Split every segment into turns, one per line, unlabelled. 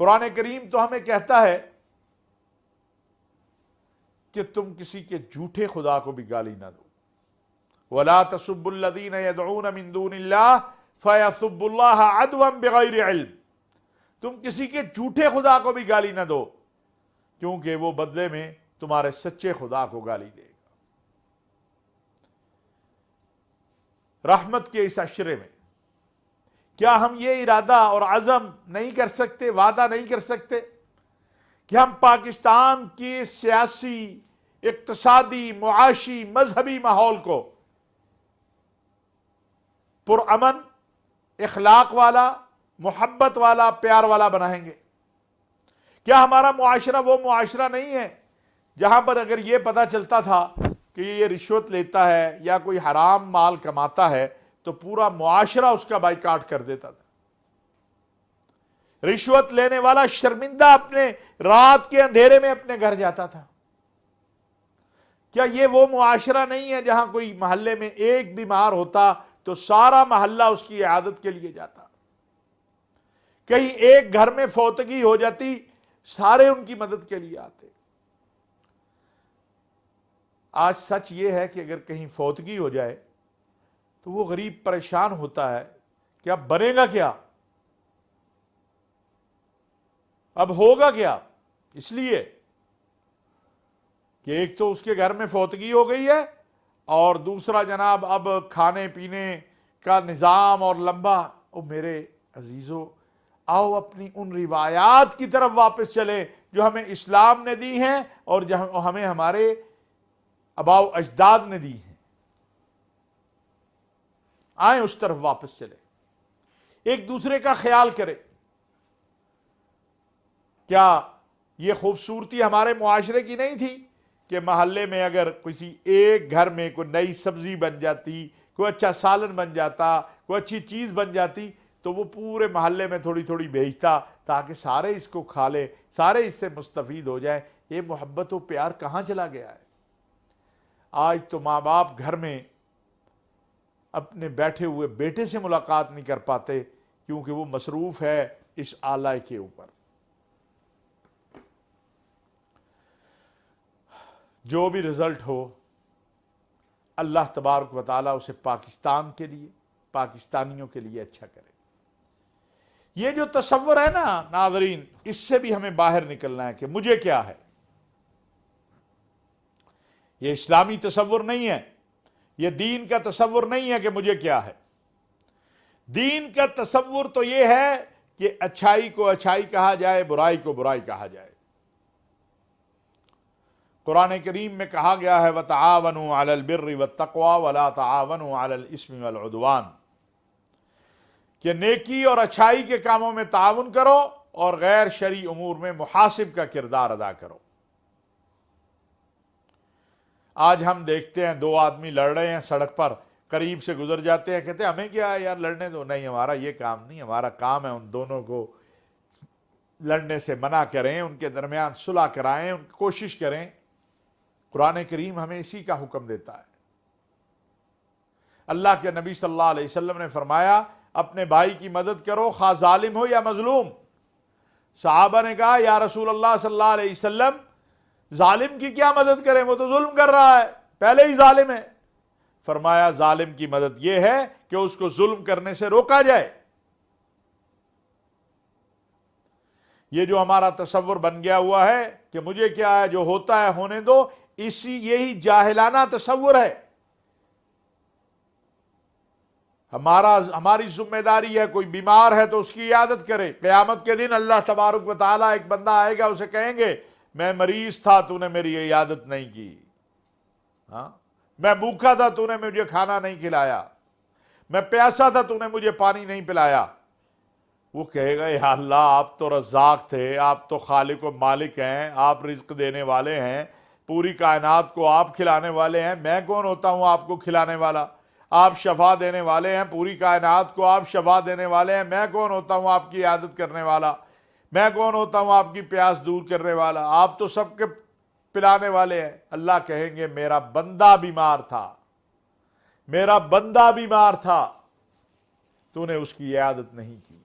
قرآن کریم تو ہمیں کہتا ہے کہ تم کسی کے جھوٹے خدا کو بھی گالی نہ دو. وَلَا تَسُبُّوا الَّذِينَ يَدْعُونَ مِن دُونِ اللَّهِ فَيَسُبُّوا اللَّهَ عَدْوًا بِغَيْرِ عِلْمٍ. تم کسی کے جھوٹے خدا کو بھی گالی نہ دو کیونکہ وہ بدلے میں تمہارے سچے خدا کو گالی دے گا. رحمت کے اس عشرے میں کیا ہم یہ ارادہ اور عزم نہیں کر سکتے، وعدہ نہیں کر سکتے کہ ہم پاکستان کے سیاسی، اقتصادی، معاشی، مذہبی ماحول کو پرامن، اخلاق والا، محبت والا، پیار والا بنائیں گے؟ کیا ہمارا معاشرہ وہ معاشرہ نہیں ہے جہاں پر اگر یہ پتہ چلتا تھا کہ یہ رشوت لیتا ہے یا کوئی حرام مال کماتا ہے تو پورا معاشرہ اس کا بائیکاٹ کر دیتا تھا؟ رشوت لینے والا شرمندہ اپنے رات کے اندھیرے میں اپنے گھر جاتا تھا. کیا یہ وہ معاشرہ نہیں ہے جہاں کوئی محلے میں ایک بیمار ہوتا تو سارا محلہ اس کی عیادت کے لیے جاتا؟ کہیں ایک گھر میں فوتگی ہو جاتی سارے ان کی مدد کے لیے آتے. آج سچ یہ ہے کہ اگر کہیں فوتگی ہو جائے تو وہ غریب پریشان ہوتا ہے کہ اب بنے گا کیا، اب ہوگا کیا. اس لیے کہ ایک تو اس کے گھر میں فوتگی ہو گئی ہے اور دوسرا جناب اب کھانے پینے کا نظام اور لمبا. او میرے عزیزو، آؤ اپنی ان روایات کی طرف واپس چلیں جو ہمیں اسلام نے دی ہیں اور جو ہمیں ہمارے آباء و اجداد نے دی ہیں. آئیں اس طرف واپس چلیں، ایک دوسرے کا خیال کریں. کیا یہ خوبصورتی ہمارے معاشرے کی نہیں تھی کہ محلے میں اگر کسی ایک گھر میں کوئی نئی سبزی بن جاتی، کوئی اچھا سالن بن جاتا، کوئی اچھی چیز بن جاتی تو وہ پورے محلے میں تھوڑی تھوڑی بھیجتا تاکہ سارے اس کو کھا لیں، سارے اس سے مستفید ہو جائیں. یہ محبت و پیار کہاں چلا گیا ہے؟ آج تو ماں باپ گھر میں اپنے بیٹھے ہوئے بیٹے سے ملاقات نہیں کر پاتے کیونکہ وہ مصروف ہے اس آلہ کے اوپر. جو بھی رزلٹ ہو اللہ تبارک و تعالیٰ اسے پاکستان کے لیے، پاکستانیوں کے لیے اچھا کرے. یہ جو تصور ہے نا ناظرین، اس سے بھی ہمیں باہر نکلنا ہے کہ مجھے کیا ہے. یہ اسلامی تصور نہیں ہے، یہ دین کا تصور نہیں ہے کہ مجھے کیا ہے. دین کا تصور تو یہ ہے کہ اچھائی کو اچھائی کہا جائے، برائی کو برائی کہا جائے. قرآن کریم میں کہا گیا ہے وَتَعَاوَنُوا عَلَى الْبِرِّ وَالتَّقْوَى وَلَا تَعَاوَنُوا عَلَى الْإِثْمِ وَالْعُدْوَانِ، کہ نیکی اور اچھائی کے کاموں میں تعاون کرو اور غیر شرعی امور میں محاسب کا کردار ادا کرو. آج ہم دیکھتے ہیں دو آدمی لڑ رہے ہیں سڑک پر، قریب سے گزر جاتے ہیں، کہتے ہیں ہمیں کیا ہے یار لڑنے دو. نہیں، ہمارا یہ کام نہیں، ہمارا کام ہے ان دونوں کو لڑنے سے منع کریں، ان کے درمیان صلح کرائیں، ان کی کوشش کریں. قرآن کریم ہمیں اسی کا حکم دیتا ہے. اللہ کے نبی صلی اللہ علیہ وسلم نے فرمایا اپنے بھائی کی مدد کرو خواہ ظالم ہو یا مظلوم. صحابہ نے کہا یا رسول اللہ صلی اللہ علیہ وسلم ظالم کی کیا مدد کریں، وہ تو ظلم کر رہا ہے، پہلے ہی ظالم ہے. فرمایا ظالم کی مدد یہ ہے کہ اس کو ظلم کرنے سے روکا جائے. یہ جو ہمارا تصور بن گیا ہوا ہے کہ مجھے کیا ہے، جو ہوتا ہے ہونے دو، یہی جاہلانہ تصور ہے. ہماری ذمہ داری ہے کوئی بیمار ہے تو اس کی عیادت کرے. قیامت کے دن اللہ تبارک و تعالیٰ ایک بندہ آئے گا، اسے کہیں گے میں مریض تھا تو نے میری عیادت نہیں کی، ہاں میں بھوکا تھا تو نے مجھے کھانا نہیں کھلایا، میں پیاسا تھا تو نے مجھے پانی نہیں پلایا. وہ کہے گا یا اللہ آپ تو رزاق تھے، آپ تو خالق و مالک ہیں، آپ رزق دینے والے ہیں، پوری کائنات کو آپ کھلانے والے ہیں، میں کون ہوتا ہوں آپ کو کھلانے والا؟ آپ شفا دینے والے ہیں، پوری کائنات کو آپ شفا دینے والے ہیں، میں کون ہوتا ہوں آپ کی عیادت کرنے والا؟ میں کون ہوتا ہوں آپ کی پیاس دور کرنے والا؟ آپ تو سب کے پلانے والے ہیں. اللہ کہیں گے میرا بندہ بیمار تھا، میرا بندہ بیمار تھا، تو نے اس کی عیادت نہیں کی.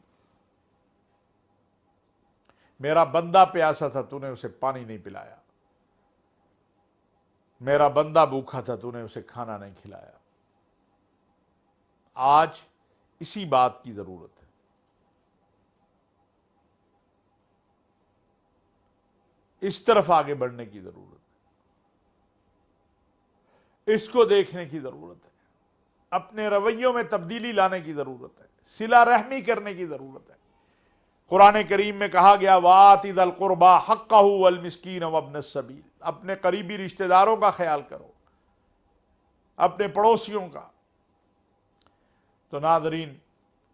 میرا بندہ پیاسا تھا تو نے اسے پانی نہیں پلایا، میرا بندہ بھوکا تھا تو نے اسے کھانا نہیں کھلایا۔ آج اسی بات کی ضرورت ہے۔ اس طرف آگے بڑھنے کی ضرورت ہے، اس کو دیکھنے کی ضرورت ہے، اپنے رویوں میں تبدیلی لانے کی ضرورت ہے، صلہ رحمی کرنے کی ضرورت ہے۔ قرآن کریم میں کہا گیا وَآتِ ذَا الْقُرْبَى حَقَّهُ وَالْمِسْكِينَ وَابْنَ السَّبِيلِ، اپنے قریبی رشتہ داروں کا خیال کرو، اپنے پڑوسیوں کا۔ تو ناظرین،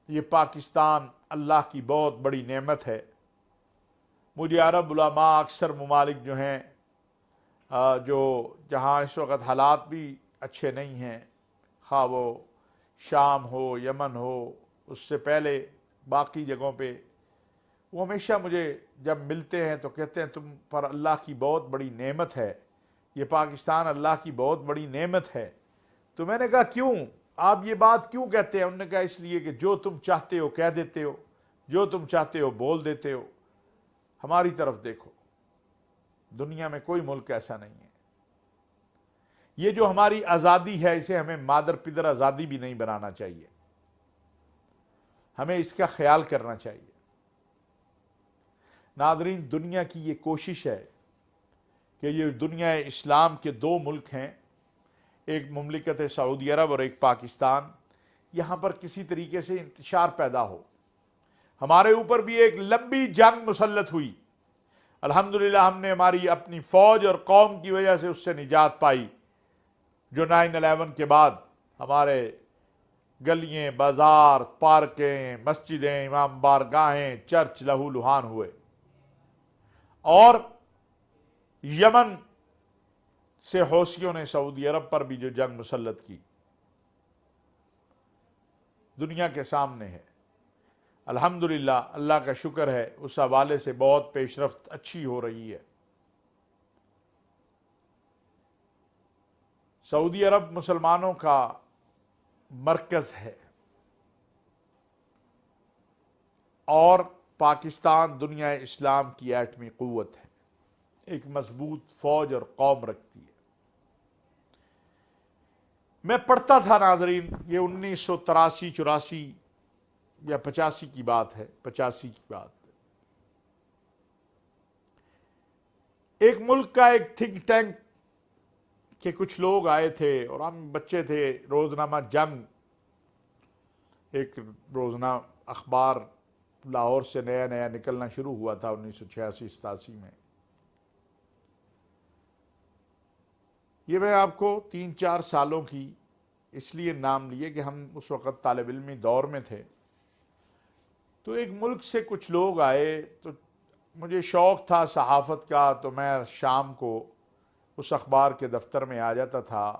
یہ پاکستان اللہ کی بہت بڑی نعمت ہے۔ مجھے عرب علماء اکثر ممالک جو ہیں جو جہاں اس وقت حالات بھی اچھے نہیں ہیں، خواہ وہ شام ہو، یمن ہو، اس سے پہلے باقی جگہوں پہ، وہ ہمیشہ مجھے جب ملتے ہیں تو کہتے ہیں تم پر اللہ کی بہت بڑی نعمت ہے، یہ پاکستان اللہ کی بہت بڑی نعمت ہے۔ تو میں نے کہا کیوں؟ آپ یہ بات کیوں کہتے ہیں؟ انہوں نے کہا اس لیے کہ جو تم چاہتے ہو کہہ دیتے ہو، جو تم چاہتے ہو بول دیتے ہو۔ ہماری طرف دیکھو، دنیا میں کوئی ملک ایسا نہیں ہے۔ یہ جو ہماری آزادی ہے، اسے ہمیں مادر پدر آزادی بھی نہیں بنانا چاہیے، ہمیں اس کا خیال کرنا چاہیے۔ ناظرین، دنیا کی یہ کوشش ہے کہ یہ دنیا اسلام کے دو ملک ہیں، ایک مملکت سعودی عرب اور ایک پاکستان، یہاں پر کسی طریقے سے انتشار پیدا ہو۔ ہمارے اوپر بھی ایک لمبی جنگ مسلط ہوئی، الحمدللہ ہم نے ہماری اپنی فوج اور قوم کی وجہ سے اس سے نجات پائی، جو 9/11 کے بعد ہمارے گلیاں، بازار، پارکیں، مسجدیں، امام بارگاہیں، چرچ لہو لہان ہوئے، اور یمن سے حوثیوں نے سعودی عرب پر بھی جو جنگ مسلط کی، دنیا کے سامنے ہے۔ الحمدللہ، اللہ کا شکر ہے، اس حوالے سے بہت پیش رفت اچھی ہو رہی ہے۔ سعودی عرب مسلمانوں کا مرکز ہے، اور پاکستان دنیا اسلام کی ایٹمی قوت ہے، ایک مضبوط فوج اور قوم رکھتی ہے۔ میں پڑھتا تھا ناظرین، یہ 1983 84 یا 85 کی بات ہے، 85 کی بات، ایک ملک کا ایک تھنک ٹینک کہ کچھ لوگ آئے تھے، اور ہم بچے تھے، روزنامہ جنگ ایک روزنامہ اخبار لاہور سے نیا نیا نکلنا شروع ہوا تھا 1986 87 میں۔ یہ میں آپ کو 3-4 سالوں کی اس لیے نام لیے کہ ہم اس وقت طالب علمی دور میں تھے۔ تو ایک ملک سے کچھ لوگ آئے، تو مجھے شوق تھا صحافت کا، تو میں شام کو اس اخبار کے دفتر میں آ جاتا تھا۔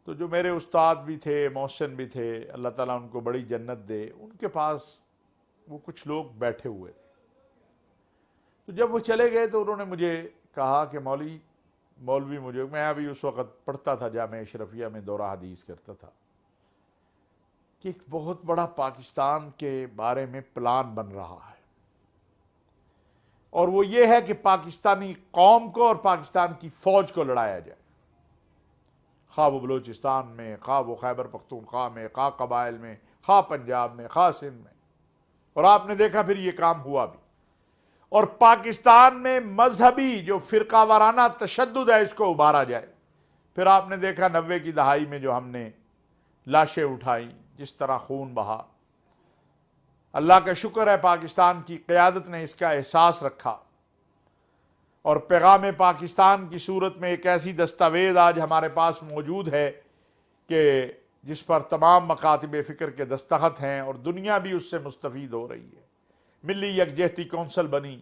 تو جو میرے استاد بھی تھے، محسن بھی تھے، اللہ تعالیٰ ان کو بڑی جنت دے، ان کے پاس وہ کچھ لوگ بیٹھے ہوئے تھے۔ تو جب وہ چلے گئے تو انہوں نے مجھے کہا کہ مولوی مجھے، میں ابھی اس وقت پڑھتا تھا جامعہ اشرفیہ میں، دورہ حدیث کرتا تھا، کہ ایک بہت بڑا پاکستان کے بارے میں پلان بن رہا ہے، اور وہ یہ ہے کہ پاکستانی قوم کو اور پاکستان کی فوج کو لڑایا جائے، خواہ وہ بلوچستان میں، خواہ وہ خیبر پختونخوا میں، خواہ قبائل میں، خواہ پنجاب میں، خواہ سندھ میں۔ اور آپ نے دیکھا پھر یہ کام ہوا بھی، اور پاکستان میں مذہبی جو فرقہ وارانہ تشدد ہے اس کو ابھارا جائے۔ پھر آپ نے دیکھا 90 کی دہائی میں جو ہم نے لاشیں اٹھائیں، جس طرح خون بہا، اللہ کا شکر ہے پاکستان کی قیادت نے اس کا احساس رکھا، اور پیغام پاکستان کی صورت میں ایک ایسی دستاویز آج ہمارے پاس موجود ہے کہ جس پر تمام مکاتب فکر کے دستخط ہیں، اور دنیا بھی اس سے مستفید ہو رہی ہے۔ ملی یکجہتی کونسل بنی،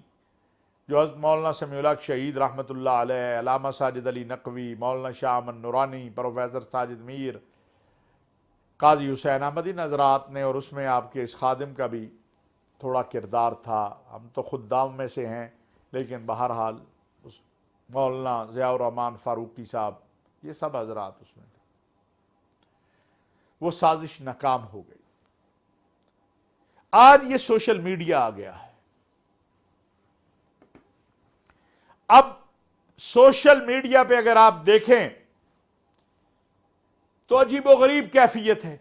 جو حضرت مولانا سمیع الحق شہید رحمۃ اللہ علیہ، علامہ ساجد علی نقوی، مولانا شاہ امن نورانی، پروفیسر ساجد میر، قاضی حسین احمد ان حضرات نے، اور اس میں آپ کے اس خادم کا بھی تھوڑا کردار تھا، ہم تو خدام میں سے ہیں، لیکن بہرحال اس مولانا ضیاء الرحمن فاروقی صاحب، یہ سب حضرات اس میں تھے۔ وہ سازش ناکام ہو گئی۔ آج یہ سوشل میڈیا آ گیا ہے، اب سوشل میڈیا پہ اگر آپ دیکھیں تو عجیب و غریب کیفیت ہے.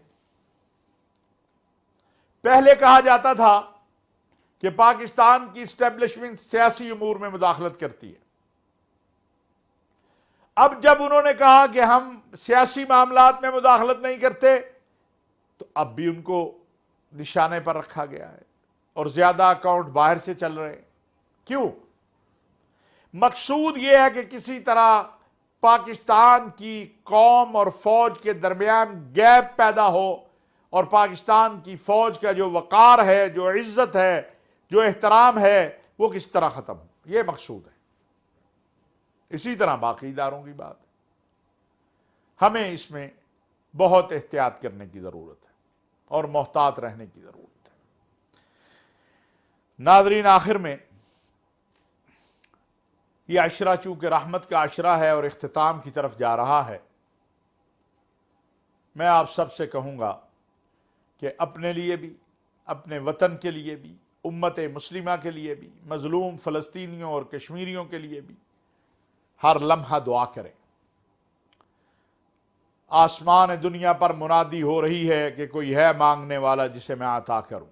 پہلے کہا جاتا تھا کہ پاکستان کی اسٹیبلشمنٹ سیاسی امور میں مداخلت کرتی ہے. اب جب انہوں نے کہا کہ ہم سیاسی معاملات میں مداخلت نہیں کرتے تو اب بھی ان کو نشانے پر رکھا گیا ہے اور زیادہ اکاؤنٹ باہر سے چل رہے ہیں. کیوں؟ مقصود یہ ہے کہ کسی طرح پاکستان کی قوم اور فوج کے درمیان گیپ پیدا ہو اور پاکستان کی فوج کا جو وقار ہے، جو عزت ہے، جو احترام ہے، وہ کس طرح ختم ہو. یہ مقصود ہے. اسی طرح باقی اداروں کی بات ہے. ہمیں اس میں بہت احتیاط کرنے کی ضرورت ہے اور محتاط رہنے کی ضرورت ہے. ناظرین، آخر میں یہ عشرہ چونکہ رحمت کا عشرہ ہے اور اختتام کی طرف جا رہا ہے، میں آپ سب سے کہوں گا کہ اپنے لیے بھی، اپنے وطن کے لیے بھی، امت مسلمہ کے لیے بھی، مظلوم فلسطینیوں اور کشمیریوں کے لیے بھی ہر لمحہ دعا کریں. آسمان دنیا پر منادی ہو رہی ہے کہ کوئی ہے مانگنے والا جسے میں عطا کروں.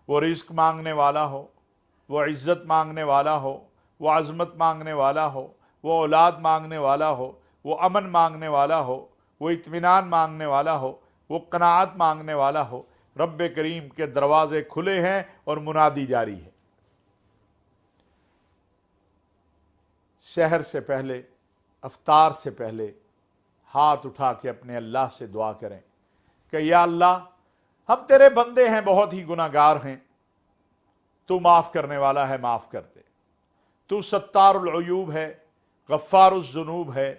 وہ رزق مانگنے والا ہو، وہ عزت مانگنے والا ہو، وہ عظمت مانگنے والا ہو، وہ اولاد مانگنے والا ہو، وہ امن مانگنے والا ہو، وہ اطمینان مانگنے والا ہو، وہ قناعت مانگنے والا ہو. رب کریم کے دروازے کھلے ہیں اور منادی جاری ہے. سحر سے پہلے، افطار سے پہلے ہاتھ اٹھا کے اپنے اللہ سے دعا کریں کہ یا اللہ، ہم تیرے بندے ہیں، بہت ہی گناہ گار ہیں، تو معاف کرنے والا ہے، معاف کر دے. تو ستار العیوب ہے، غفار الذنوب ہے،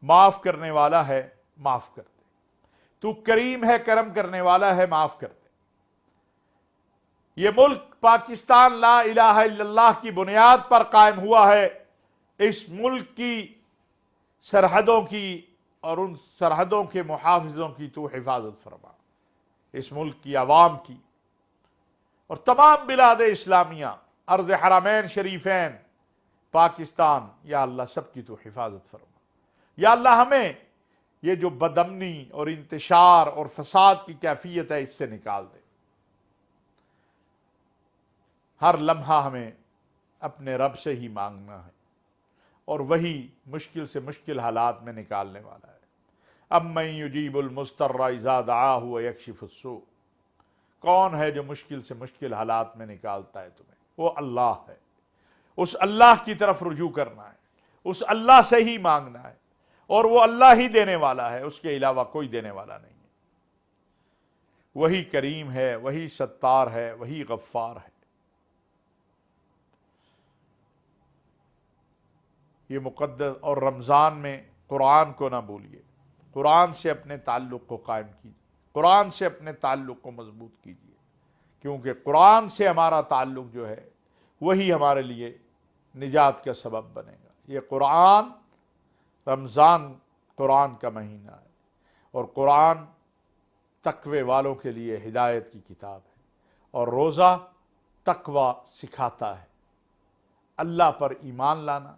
معاف کرنے والا ہے، معاف کر دے. تو کریم ہے، کرم کرنے والا ہے، معاف کر دے. یہ ملک پاکستان لا الہ الا اللہ کی بنیاد پر قائم ہوا ہے. اس ملک کی سرحدوں کی اور ان سرحدوں کے محافظوں کی تو حفاظت فرما. اس ملک کی عوام کی اور تمام بلاد اسلامیہ، ارض حرمین شریفین، پاکستان، یا اللہ سب کی تو حفاظت فرما. یا اللہ ہمیں یہ جو بدامنی اور انتشار اور فساد کی کیفیت ہے اس سے نکال دے. ہر لمحہ ہمیں اپنے رب سے ہی مانگنا ہے اور وہی مشکل سے مشکل حالات میں نکالنے والا ہے. امن یجیب المضطر اذا دعاہ ویکشف السوء. کون ہے جو مشکل سے مشکل حالات میں نکالتا ہے تمہیں؟ وہ اللہ ہے. اس اللہ کی طرف رجوع کرنا ہے، اس اللہ سے ہی مانگنا ہے، اور وہ اللہ ہی دینے والا ہے، اس کے علاوہ کوئی دینے والا نہیں ہے. وہی کریم ہے، وہی ستار ہے، وہی غفار ہے. یہ مقدس اور رمضان میں قرآن کو نہ بھولیے. قرآن سے اپنے تعلق کو قائم کیجیے، قرآن سے اپنے تعلق کو مضبوط کیجیے، کیونکہ قرآن سے ہمارا تعلق جو ہے وہی ہمارے لیے نجات کا سبب بنے گا. یہ قرآن، رمضان قرآن کا مہینہ ہے اور قرآن تقوی والوں کے لیے ہدایت کی کتاب ہے، اور روزہ تقوی سکھاتا ہے. اللہ پر ایمان لانا،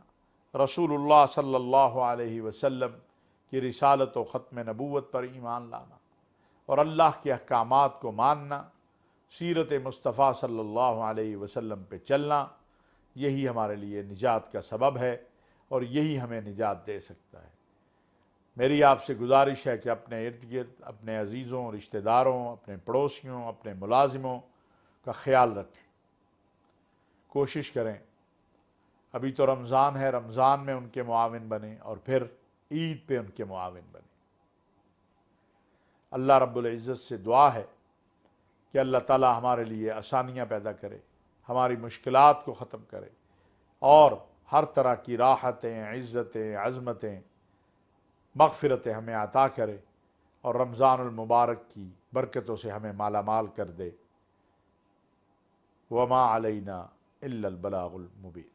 رسول اللہ صلی اللہ علیہ وسلم کی رسالت و ختم نبوت پر ایمان لانا اور اللہ کے احکامات کو ماننا، سیرت مصطفیٰ صلی اللہ علیہ وسلم پہ چلنا، یہی ہمارے لیے نجات کا سبب ہے اور یہی ہمیں نجات دے سکتا ہے. میری آپ سے گزارش ہے کہ اپنے ارد گرد، اپنے عزیزوں، رشتہ داروں، اپنے پڑوسیوں، اپنے ملازموں کا خیال رکھیں. کوشش کریں، ابھی تو رمضان ہے، رمضان میں ان کے معاون بنیں اور پھر عید پہ ان کے معاون بنیں. اللہ رب العزت سے دعا ہے کہ اللہ تعالی ہمارے لیے آسانیاں پیدا کرے، ہماری مشکلات کو ختم کرے اور ہر طرح کی راحتیں، عزتیں، عظمتیں، مغفرتیں ہمیں عطا کرے اور رمضان المبارک کی برکتوں سے ہمیں مالا مال کر دے. وما علینا الا البلاغ المبین.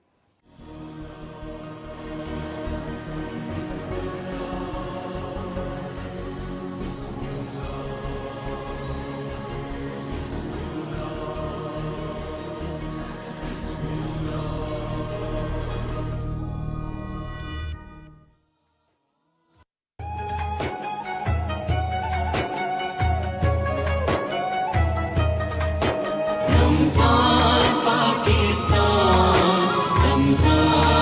رمضان پاکستان، رمضان